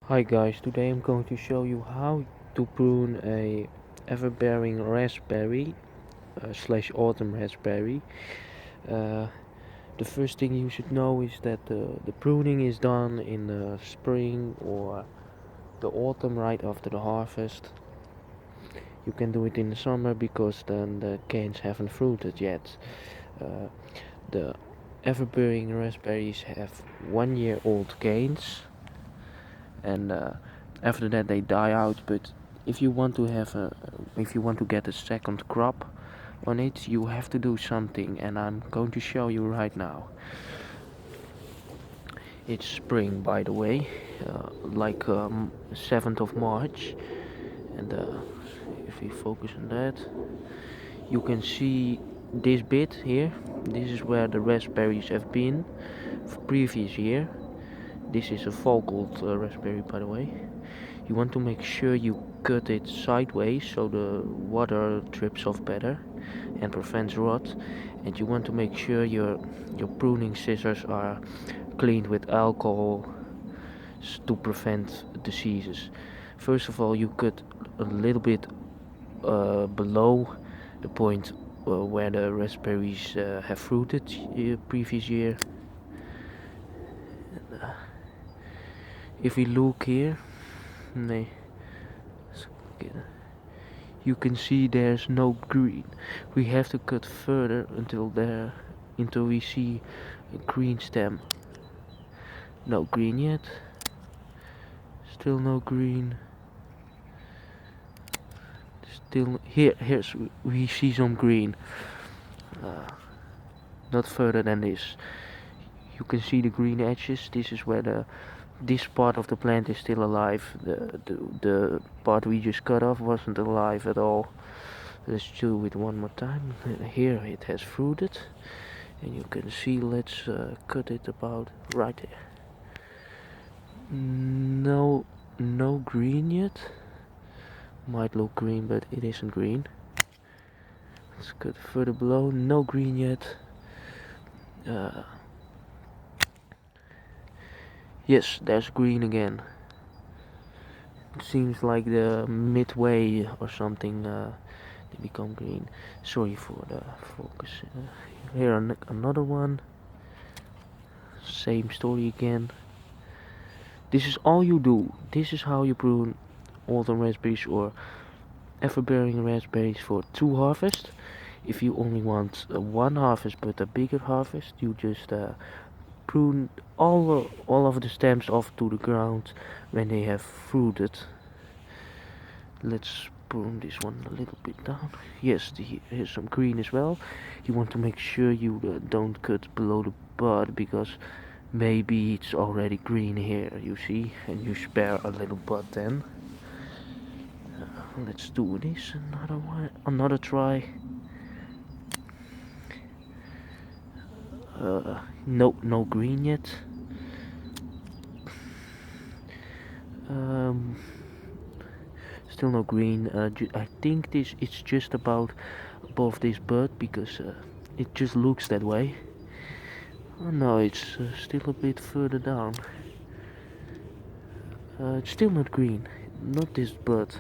Hi guys, today I'm going to show you how to prune a everbearing raspberry slash autumn raspberry. Uh, the first thing you should know is that the pruning is done in the spring or the autumn right after the harvest. You can do it in the summer because then the canes haven't fruited yet. Uh, the everbearing raspberries have 1 year old canes, and after that they die out. But if you want to get a second crop on it, you have to do something, and I'm going to show you right now. It's spring, by the way, like 7th of March, and if we focus on that, you can see this bit here. This is where the raspberries have been for previous year. This is a fall gold raspberry, by the way. You want to make sure you cut it sideways so the water drips off better and prevents rot. And you want to make sure your pruning scissors are cleaned with alcohol to prevent diseases. First of all, you cut a little bit below the point where the raspberries have fruited previous year. If we look here, nee, you can see there's no green. We have to cut further until we see a green stem. No green yet. Still no green. Still here's we see some green. Not further than this. You can see the green edges. This is where this part of the plant is still alive. The part we just cut off wasn't alive at all. Let's do it one more time. Here it has fruited, and you can see. Let's cut it about right there. No green yet. Might look green, but it isn't green. Let's cut further below. No green yet. Yes, there's green again. It seems like the midway or something they become green. Sorry for the focus. Here another one. Same story again. This is all you do. This is how you prune autumn raspberries or everbearing raspberries for 2 harvests. If you only want one harvest but a bigger harvest, you just prune all of the stems off to the ground when they have fruited. Let's prune this one a little bit down. Yes, here's some green as well. You want to make sure you don't cut below the bud, because maybe it's already green here, you see, and you spare a little bud then. Let's do this another try. No green yet. Still no green. I think it's just about above this bud, because it just looks that way. Oh no, it's still a bit further down. It's still not green. Not this bud.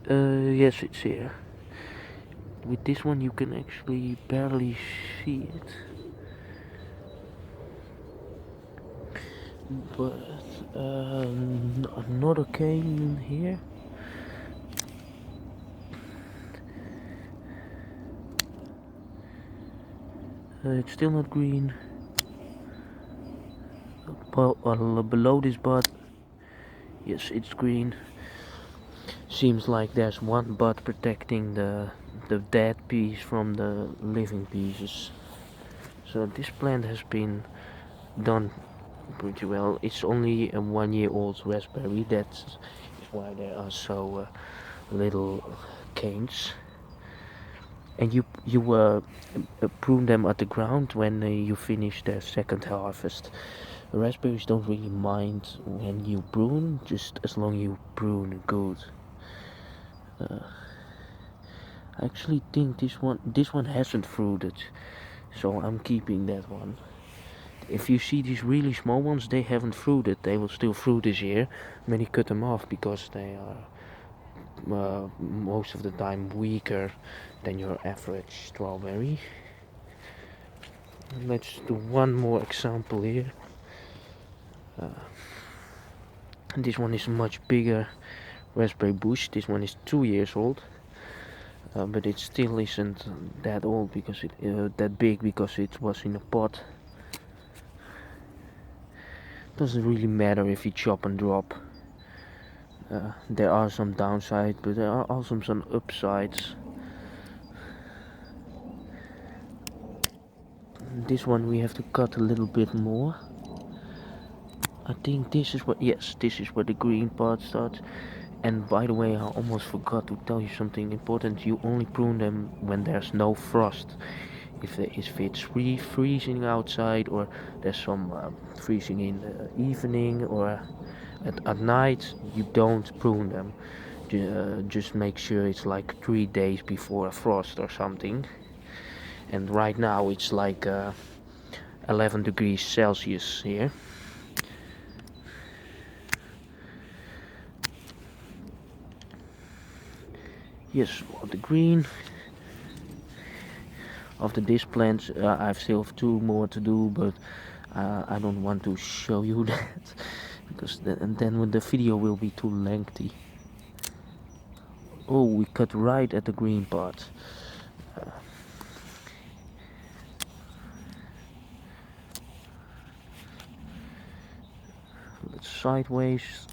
Yes, it's here. With this one you can actually barely see it. But another cane here. It's still not green. Below this bud, yes, it's green. Seems like there's one bud protecting the dead piece from the living pieces. So this plant has been done pretty well. It's only a 1 year old raspberry. That's why there are so little canes. And you prune them at the ground when you finish their second harvest. Raspberries don't really mind when you prune, just as long you prune good. I actually think this one hasn't fruited, so I'm keeping that one. If you see these really small ones, they haven't fruited. They will still fruit this year. Many cut them off because they are most of the time weaker than your average strawberry. Let's do one more example here. This one is a much bigger raspberry bush. This one is 2 years old, but it still isn't that old because that big because it was in a pot. Doesn't really matter if you chop and drop. There are some downsides, but there are also some upsides. This one we have to cut a little bit more. I think this is what, yes, this is where the green part starts. And by the way, I almost forgot to tell you something important. You only prune them when there's no frost. If it's freezing outside, or there's some freezing in the evening or at night, you don't prune them. Just make sure it's like 3 days before a frost or something. And right now it's like 11 degrees Celsius here. Yes, the green. After this plant, I still have 2 more to do, but I don't want to show you that because then the video will be too lengthy. Oh, we cut right at the green part. Let's sideways.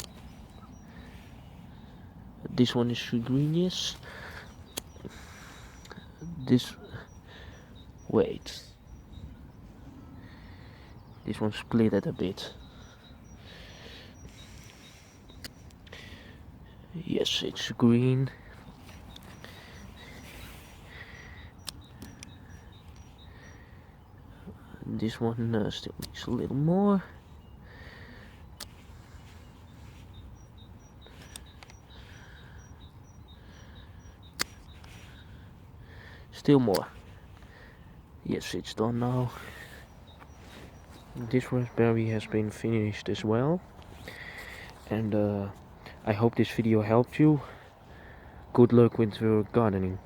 This one is green, yes. This, wait. This one split it a bit. Yes, it's green. This one still needs a little more. Still more. Yes, it's done now. This raspberry has been finished as well. And I hope this video helped you. Good luck with your gardening.